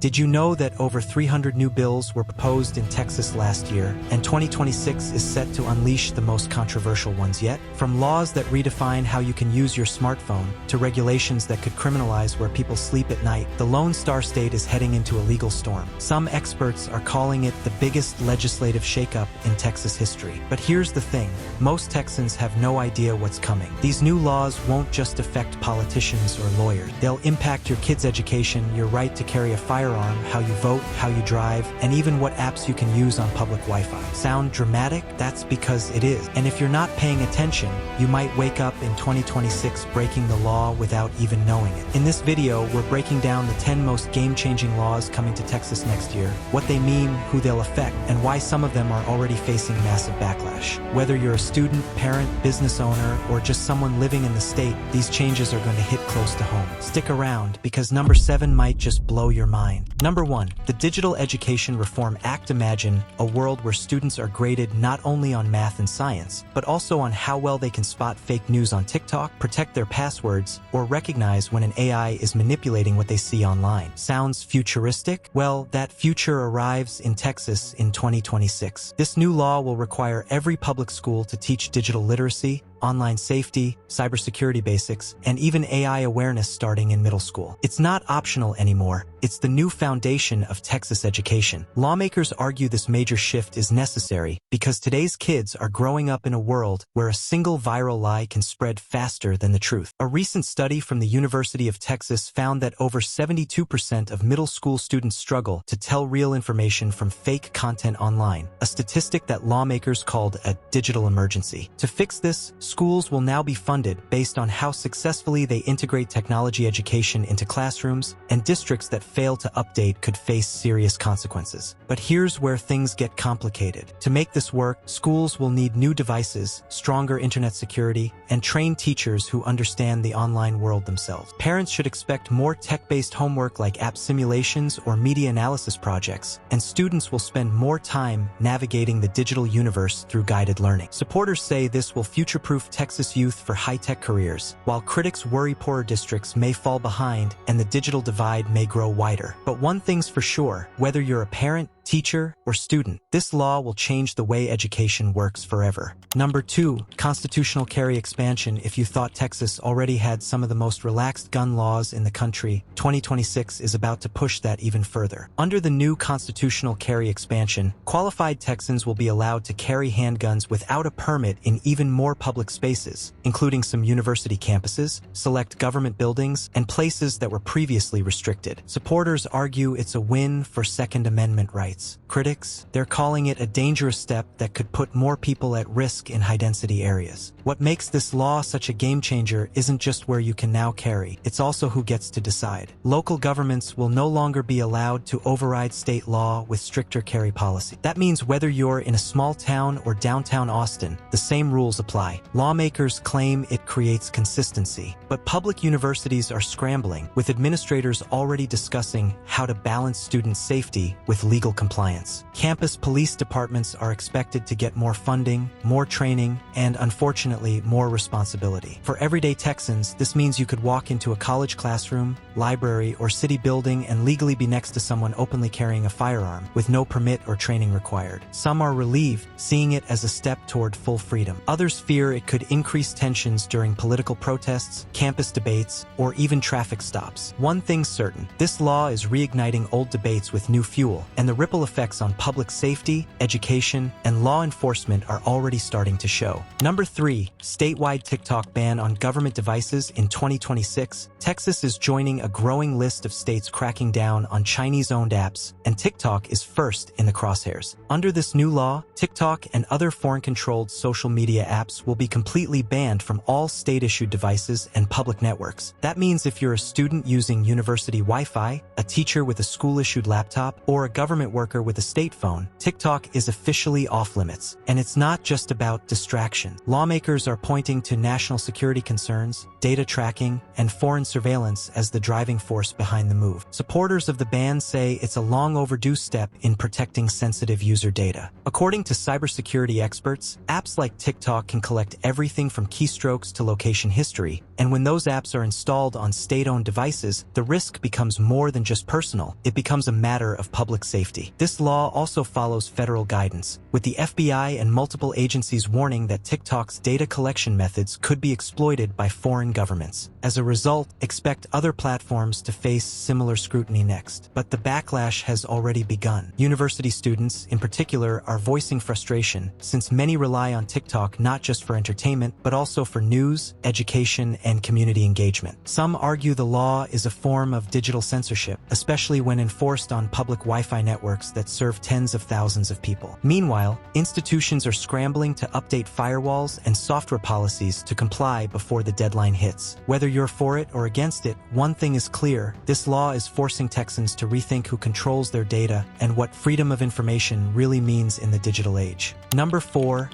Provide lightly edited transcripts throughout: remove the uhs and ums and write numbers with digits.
Did you know that over 300 new bills were proposed in Texas last year, and 2026 is set to unleash the most controversial ones yet? From laws that redefine how you can use your smartphone to regulations that could criminalize where people sleep at night, the Lone Star State is heading into a legal storm. Some experts are calling it the biggest legislative shakeup in Texas history. But here's the thing, most Texans have no idea what's coming. These new laws won't just affect politicians or lawyers. They'll impact your kids' education, your right to carry a firearm, how you vote, how you drive, and even what apps you can use on public Wi-Fi. Sound dramatic? That's because it is. And if you're not paying attention, you might wake up in 2026 breaking the law without even knowing it. In this video, we're breaking down the 10 most game-changing laws coming to Texas next year, what they mean, who they'll affect, and why some of them are already facing massive backlash. Whether you're a student, parent, business owner, or just someone living in the state, these changes are going to hit close to home. Stick around, because number 7 might just blow your mind. Number 1, the Digital Education Reform Act. Imagine a world where students are graded not only on math and science, but also on how well they can spot fake news on TikTok, protect their passwords, or recognize when an AI is manipulating what they see online. Sounds futuristic? Well, that future arrives in Texas in 2026. This new law will require every public school to teach digital literacy, online safety, cybersecurity basics, and even AI awareness starting in middle school. It's not optional anymore. It's the new foundation of Texas education. Lawmakers argue this major shift is necessary because today's kids are growing up in a world where a single viral lie can spread faster than the truth. A recent study from the University of Texas found that over 72% of middle school students struggle to tell real information from fake content online, a statistic that lawmakers called a digital emergency. To fix this, schools will now be funded based on how successfully they integrate technology education into classrooms, and districts that fail to update could face serious consequences. But here's where things get complicated. To make this work, schools will need new devices, stronger internet security, and trained teachers who understand the online world themselves. Parents should expect more tech-based homework like app simulations or media analysis projects, and students will spend more time navigating the digital universe through guided learning. Supporters say this will future-proof Texas youth for high-tech careers, while critics worry poorer districts may fall behind and the digital divide may grow wider. But one thing's for sure, whether you're a parent, teacher, or student, this law will change the way education works forever. Number 2, constitutional carry expansion. If you thought Texas already had some of the most relaxed gun laws in the country, 2026 is about to push that even further. Under the new constitutional carry expansion, qualified Texans will be allowed to carry handguns without a permit in even more public spaces, including some university campuses, select government buildings, and places that were previously restricted. Supporters argue it's a win for Second Amendment rights. Critics, they're calling it a dangerous step that could put more people at risk in high-density areas. What makes this law such a game-changer isn't just where you can now carry, it's also who gets to decide. Local governments will no longer be allowed to override state law with stricter carry policy. That means whether you're in a small town or downtown Austin, the same rules apply. Lawmakers claim it creates consistency, but public universities are scrambling, with administrators already discussing how to balance student safety with legal compliance. Campus police departments are expected to get more funding, more training, and unfortunately, more responsibility. For everyday Texans, this means you could walk into a college classroom, library, or city building and legally be next to someone openly carrying a firearm, with no permit or training required. Some are relieved, seeing it as a step toward full freedom. Others fear it could increase tensions during political protests, campus debates, or even traffic stops. One thing's certain, this law is reigniting old debates with new fuel, and the ripple effects on public safety, education, and law enforcement are already starting to show. Number 3, statewide TikTok ban on government devices in 2026. Texas is joining a growing list of states cracking down on Chinese-owned apps, and TikTok is first in the crosshairs. Under this new law, TikTok and other foreign-controlled social media apps will be completely banned from all state-issued devices and public networks. That means if you're a student using university Wi-Fi, a teacher with a school-issued laptop, or a government worker worker with a state phone, TikTok is officially off-limits. And it's not just about distraction. Lawmakers are pointing to national security concerns, data tracking, and foreign surveillance as the driving force behind the move. Supporters of the ban say it's a long overdue step in protecting sensitive user data. According to cybersecurity experts, apps like TikTok can collect everything from keystrokes to location history, and when those apps are installed on state-owned devices, the risk becomes more than just personal. It becomes a matter of public safety. This law also follows federal guidance, with the FBI and multiple agencies warning that TikTok's data collection methods could be exploited by foreign governments. As a result, expect other platforms to face similar scrutiny next. But the backlash has already begun. University students, in particular, are voicing frustration, since many rely on TikTok not just for entertainment, but also for news, education, and community engagement. Some argue the law is a form of digital censorship, especially when enforced on public Wi-Fi networks that serve tens of thousands of people. Meanwhile, institutions are scrambling to update firewalls and software policies to comply before the deadline hits. Whether you're for it or against it, one thing is clear: this law is forcing Texans to rethink who controls their data and what freedom of information really means in the digital age. Number 4.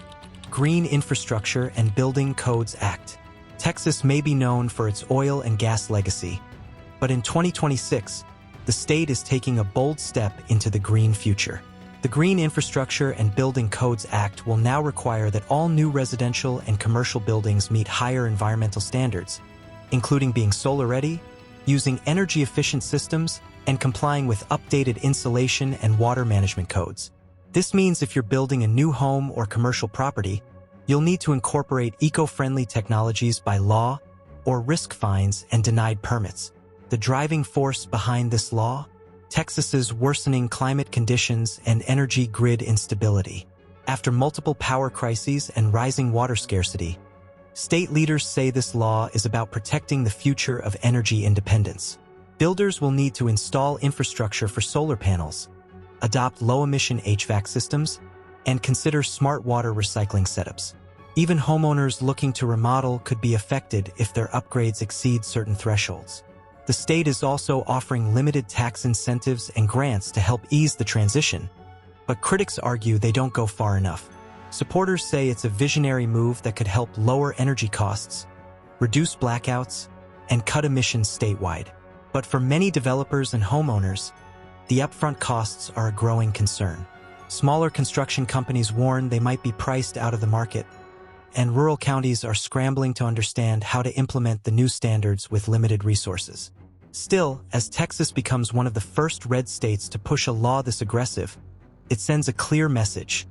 Green Infrastructure and Building Codes Act. Texas may be known for its oil and gas legacy, but in 2026, the state is taking a bold step into the green future. The Green Infrastructure and Building Codes Act will now require that all new residential and commercial buildings meet higher environmental standards, including being solar-ready, using energy-efficient systems, and complying with updated insulation and water management codes. This means if you're building a new home or commercial property, you'll need to incorporate eco-friendly technologies by law or risk fines and denied permits. The driving force behind this law? Texas's worsening climate conditions and energy grid instability. After multiple power crises and rising water scarcity, state leaders say this law is about protecting the future of energy independence. Builders will need to install infrastructure for solar panels, adopt low-emission HVAC systems, and consider smart water recycling setups. Even homeowners looking to remodel could be affected if their upgrades exceed certain thresholds. The state is also offering limited tax incentives and grants to help ease the transition, but critics argue they don't go far enough. Supporters say it's a visionary move that could help lower energy costs, reduce blackouts, and cut emissions statewide. But for many developers and homeowners, the upfront costs are a growing concern. Smaller construction companies warn they might be priced out of the market, and rural counties are scrambling to understand how to implement the new standards with limited resources. Still, as Texas becomes one of the first red states to push a law this aggressive, it sends a clear message.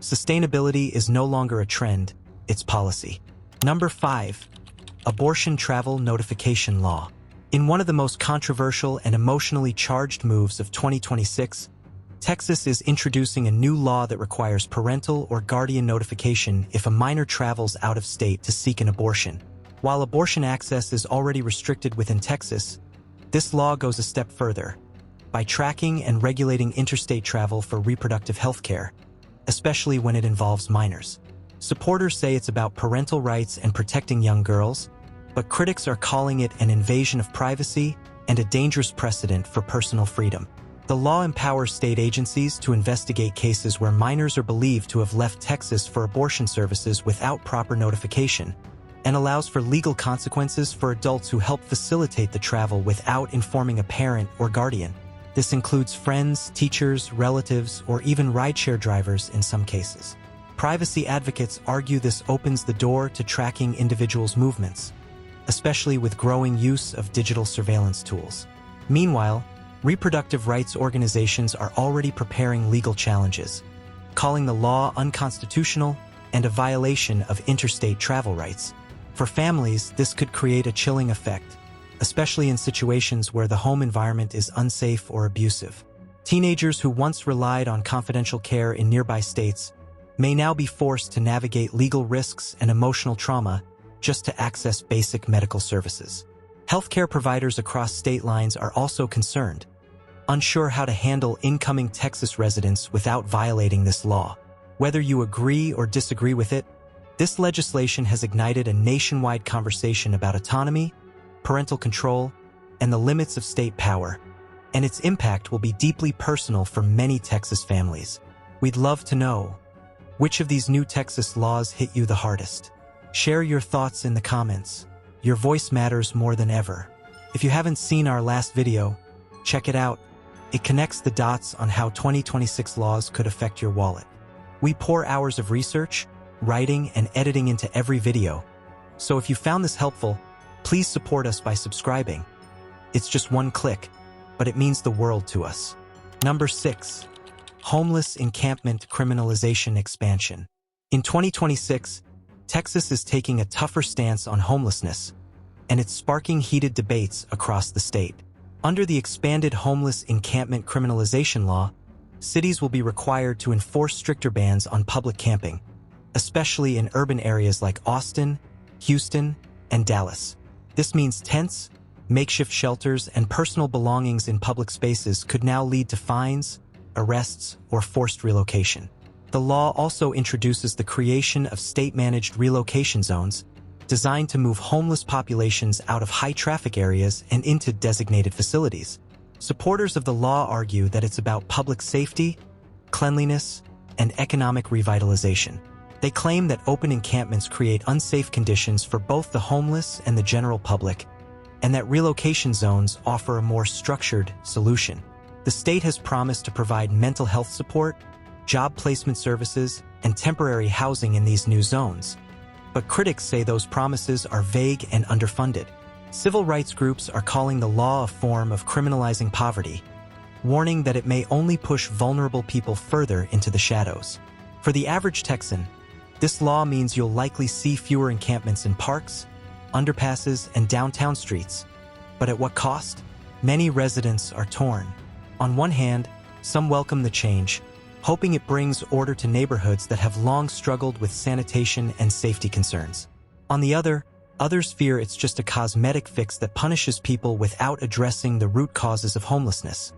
Sustainability is no longer a trend, it's policy. Number 5. Abortion Travel Notification Law. In one of the most controversial and emotionally charged moves of 2026, Texas is introducing a new law that requires parental or guardian notification if a minor travels out of state to seek an abortion. While abortion access is already restricted within Texas, this law goes a step further by tracking and regulating interstate travel for reproductive health care, especially when it involves minors. Supporters say it's about parental rights and protecting young girls, but critics are calling it an invasion of privacy and a dangerous precedent for personal freedom. The law empowers state agencies to investigate cases where minors are believed to have left Texas for abortion services without proper notification, and allows for legal consequences for adults who help facilitate the travel without informing a parent or guardian. This includes friends, teachers, relatives, or even rideshare drivers in some cases. Privacy advocates argue this opens the door to tracking individuals' movements, especially with growing use of digital surveillance tools. Meanwhile, reproductive rights organizations are already preparing legal challenges, calling the law unconstitutional and a violation of interstate travel rights. For families, this could create a chilling effect, especially in situations where the home environment is unsafe or abusive. Teenagers who once relied on confidential care in nearby states may now be forced to navigate legal risks and emotional trauma just to access basic medical services. Healthcare providers across state lines are also concerned, unsure how to handle incoming Texas residents without violating this law. Whether you agree or disagree with it, this legislation has ignited a nationwide conversation about autonomy, parental control, and the limits of state power. and its impact will be deeply personal for many Texas families. We'd love to know, which of these new Texas laws hit you the hardest? Share your thoughts in the comments. Your voice matters more than ever. If you haven't seen our last video, check it out. It connects the dots on how 2026 laws could affect your wallet. We pour hours of research, writing, and editing into every video. So if you found this helpful, please support us by subscribing. It's just one click, but it means the world to us. Number 6. Homeless encampment criminalization expansion. In 2026, Texas is taking a tougher stance on homelessness, and it's sparking heated debates across the state. Under the expanded homeless encampment criminalization law, cities will be required to enforce stricter bans on public camping, especially in urban areas like Austin, Houston, and Dallas. This means tents, makeshift shelters, and personal belongings in public spaces could now lead to fines, arrests, or forced relocation. The law also introduces the creation of state-managed relocation zones designed to move homeless populations out of high-traffic areas and into designated facilities. Supporters of the law argue that it's about public safety, cleanliness, and economic revitalization. They claim that open encampments create unsafe conditions for both the homeless and the general public, and that relocation zones offer a more structured solution. The state has promised to provide mental health support, job placement services, and temporary housing in these new zones. But critics say those promises are vague and underfunded. Civil rights groups are calling the law a form of criminalizing poverty, warning that it may only push vulnerable people further into the shadows. For the average Texan, this law means you'll likely see fewer encampments in parks, underpasses, and downtown streets. But at what cost? Many residents are torn. On one hand, some welcome the change, hoping it brings order to neighborhoods that have long struggled with sanitation and safety concerns. On the other, others fear it's just a cosmetic fix that punishes people without addressing the root causes of homelessness: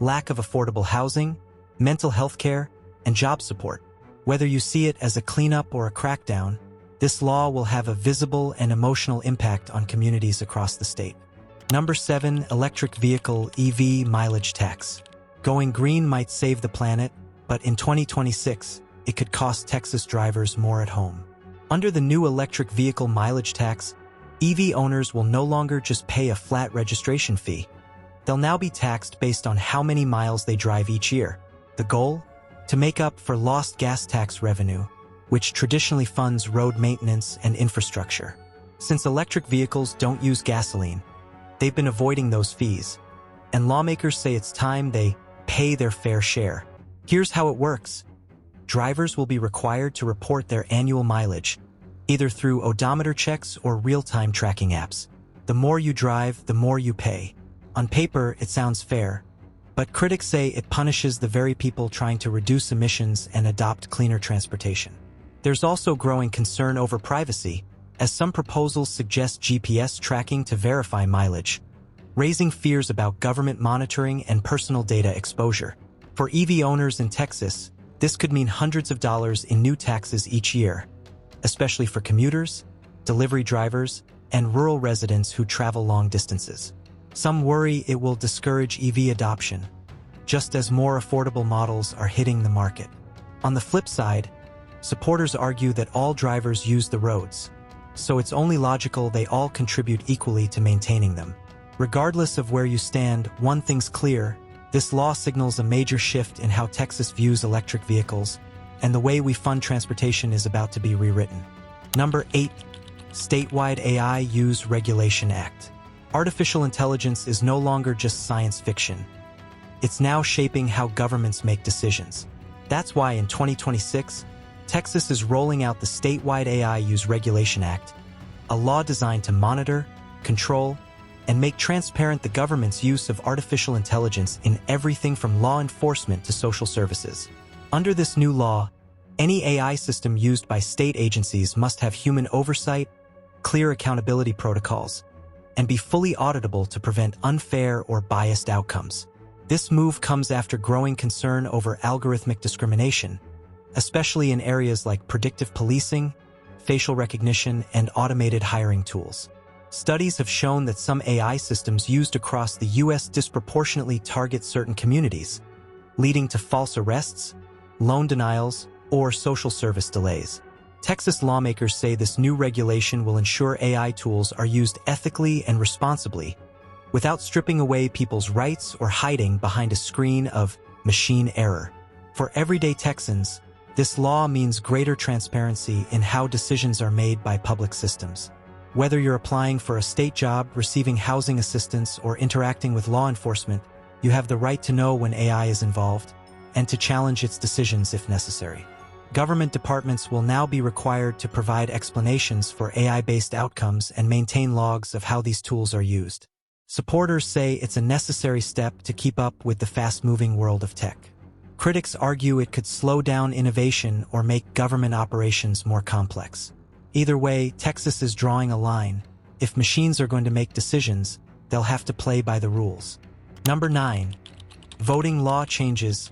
lack of affordable housing, mental health care, and job support. Whether you see it as a cleanup or a crackdown, this law will have a visible and emotional impact on communities across the state. Number 7. Electric vehicle EV mileage tax. Going green might save the planet, but in 2026, it could cost Texas drivers more at home. Under the new electric vehicle mileage tax, EV owners will no longer just pay a flat registration fee. They'll now be taxed based on how many miles they drive each year. The goal? To make up for lost gas tax revenue, which traditionally funds road maintenance and infrastructure. Since electric vehicles don't use gasoline, they've been avoiding those fees, and lawmakers say it's time they pay their fair share. Here's how it works. Drivers will be required to report their annual mileage, either through odometer checks or real-time tracking apps. The more you drive, the more you pay. On paper, it sounds fair, but critics say it punishes the very people trying to reduce emissions and adopt cleaner transportation. There's also growing concern over privacy, as some proposals suggest GPS tracking to verify mileage, raising fears about government monitoring and personal data exposure. For EV owners in Texas, this could mean hundreds of dollars in new taxes each year, especially for commuters, delivery drivers, and rural residents who travel long distances. Some worry it will discourage EV adoption, just as more affordable models are hitting the market. On the flip side, supporters argue that all drivers use the roads, so it's only logical they all contribute equally to maintaining them. Regardless of where you stand, one thing's clear: this law signals a major shift in how Texas views electric vehicles, and the way we fund transportation is about to be rewritten. Number 8. Statewide AI Use Regulation Act. Artificial intelligence is no longer just science fiction. It's now shaping how governments make decisions. That's why in 2026, Texas is rolling out the Statewide AI Use Regulation Act, a law designed to monitor, control, and make transparent the government's use of artificial intelligence in everything from law enforcement to social services. Under this new law, any AI system used by state agencies must have human oversight, clear accountability protocols, and be fully auditable to prevent unfair or biased outcomes. This move comes after growing concern over algorithmic discrimination, especially in areas like predictive policing, facial recognition, and automated hiring tools. Studies have shown that some AI systems used across the U.S. disproportionately target certain communities, leading to false arrests, loan denials, or social service delays. Texas lawmakers say this new regulation will ensure AI tools are used ethically and responsibly, without stripping away people's rights or hiding behind a screen of machine error. For everyday Texans, this law means greater transparency in how decisions are made by public systems. Whether you're applying for a state job, receiving housing assistance, or interacting with law enforcement, you have the right to know when AI is involved and to challenge its decisions if necessary. Government departments will now be required to provide explanations for AI-based outcomes and maintain logs of how these tools are used. Supporters say it's a necessary step to keep up with the fast-moving world of tech. Critics argue it could slow down innovation or make government operations more complex. Either way, Texas is drawing a line. If machines are going to make decisions, they'll have to play by the rules. Number 9. Voting law changes.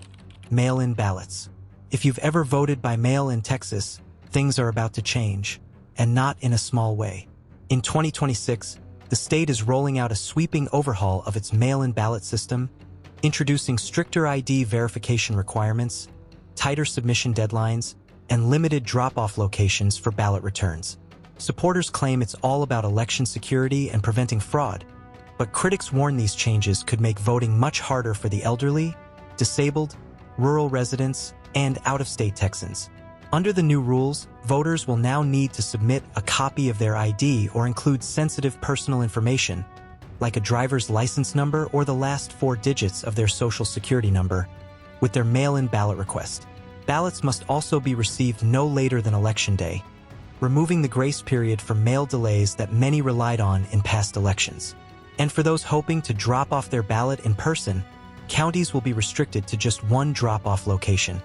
Mail-in ballots. If you've ever voted by mail in Texas, things are about to change, and not in a small way. In 2026, the state is rolling out a sweeping overhaul of its mail-in ballot system, introducing stricter ID verification requirements, tighter submission deadlines, and limited drop-off locations for ballot returns. Supporters claim it's all about election security and preventing fraud, but critics warn these changes could make voting much harder for the elderly, disabled, rural residents, and out-of-state Texans. Under the new rules, voters will now need to submit a copy of their ID or include sensitive personal information, like a driver's license number or the last 4 digits of their social security number, with their mail-in ballot request. Ballots must also be received no later than Election Day, removing the grace period for mail delays that many relied on in past elections. And for those hoping to drop off their ballot in person, counties will be restricted to just one drop-off location,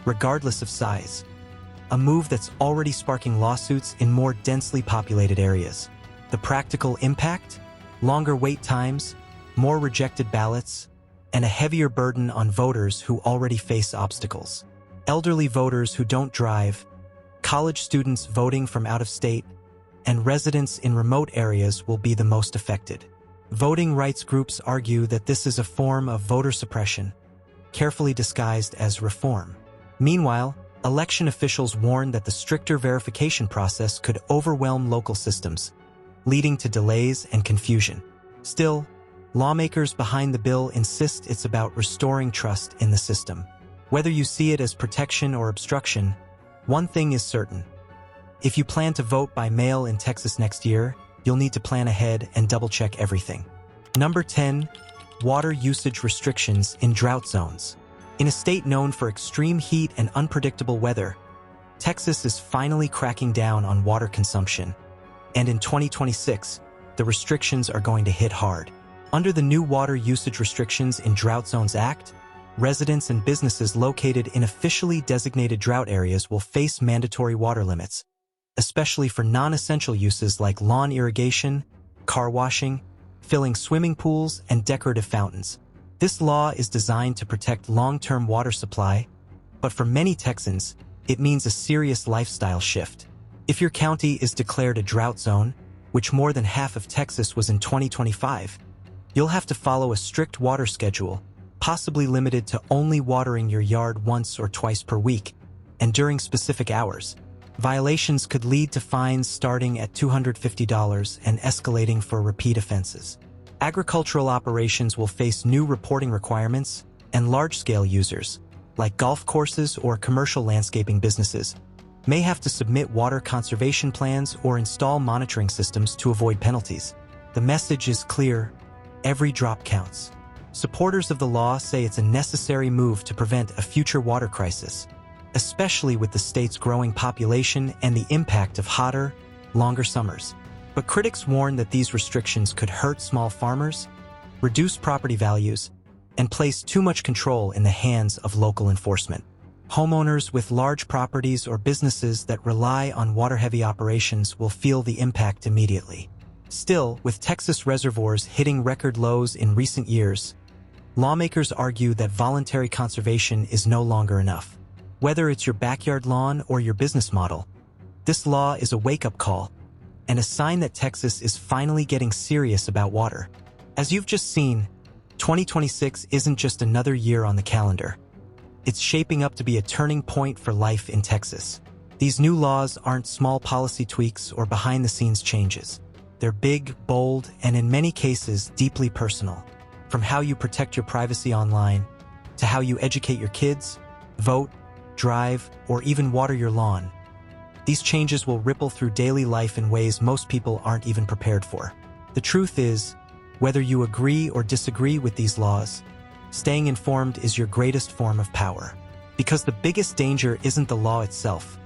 regardless of size. A move that's already sparking lawsuits in more densely populated areas. The practical impact? Longer wait times, more rejected ballots, and a heavier burden on voters who already face obstacles. Elderly voters who don't drive, college students voting from out of state, and residents in remote areas will be the most affected. Voting rights groups argue that this is a form of voter suppression, carefully disguised as reform. Meanwhile, election officials warn that the stricter verification process could overwhelm local systems, leading to delays and confusion. Still, lawmakers behind the bill insist it's about restoring trust in the system. Whether you see it as protection or obstruction, one thing is certain. If you plan to vote by mail in Texas next year, you'll need to plan ahead and double-check everything. Number 10. Water usage restrictions in drought zones. In a state known for extreme heat and unpredictable weather, Texas is finally cracking down on water consumption. And in 2026, the restrictions are going to hit hard. Under the new Water Usage Restrictions in Drought Zones Act, residents and businesses located in officially designated drought areas will face mandatory water limits, especially for non-essential uses like lawn irrigation, car washing, filling swimming pools, and decorative fountains. This law is designed to protect long-term water supply, but for many Texans, it means a serious lifestyle shift. If your county is declared a drought zone, which more than half of Texas was in 2025, you'll have to follow a strict water schedule, possibly limited to only watering your yard once or twice per week, and during specific hours. Violations could lead to fines starting at $250 and escalating for repeat offenses. Agricultural operations will face new reporting requirements, and large-scale users, like golf courses or commercial landscaping businesses, may have to submit water conservation plans or install monitoring systems to avoid penalties. The message is clear: every drop counts. Supporters of the law say it's a necessary move to prevent a future water crisis, especially with the state's growing population and the impact of hotter, longer summers. But critics warn that these restrictions could hurt small farmers, reduce property values, and place too much control in the hands of local enforcement. Homeowners with large properties or businesses that rely on water-heavy operations will feel the impact immediately. Still, with Texas reservoirs hitting record lows in recent years, lawmakers argue that voluntary conservation is no longer enough. Whether it's your backyard lawn or your business model, this law is a wake-up call. and a sign that Texas is finally getting serious about water. As you've just seen, 2026 isn't just another year on the calendar. It's shaping up to be a turning point for life in Texas. These new laws aren't small policy tweaks or behind-the-scenes changes. They're big, bold, and in many cases, deeply personal. From how you protect your privacy online, to how you educate your kids, vote, drive, or even water your lawn. These changes will ripple through daily life in ways most people aren't even prepared for. The truth is, whether you agree or disagree with these laws, staying informed is your greatest form of power. Because the biggest danger isn't the law itself.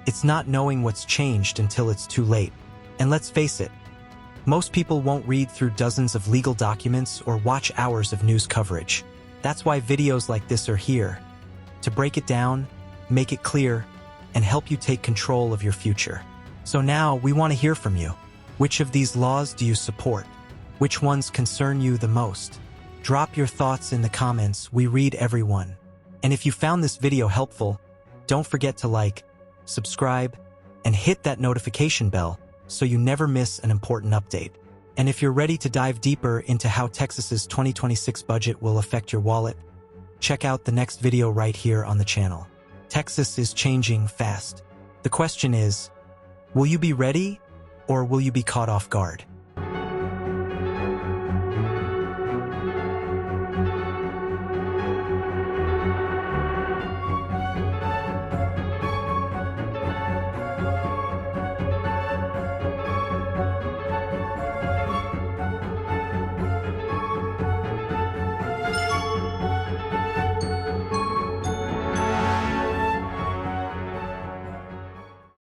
It's not knowing what's changed until it's too late. And let's face it, most people won't read through dozens of legal documents or watch hours of news coverage. That's why videos like this are here, to break it down, make it clear, and help you take control of your future. So now we want to hear from you. Which of these laws do you support? Which ones concern you the most? Drop your thoughts in the comments. We read every one. And if you found this video helpful, don't forget to like, subscribe, and hit that notification bell so you never miss an important update. And if you're ready to dive deeper into how Texas's 2026 budget will affect your wallet, check out the next video right here on the channel. Texas is changing fast. The question is, will you be ready or will you be caught off guard?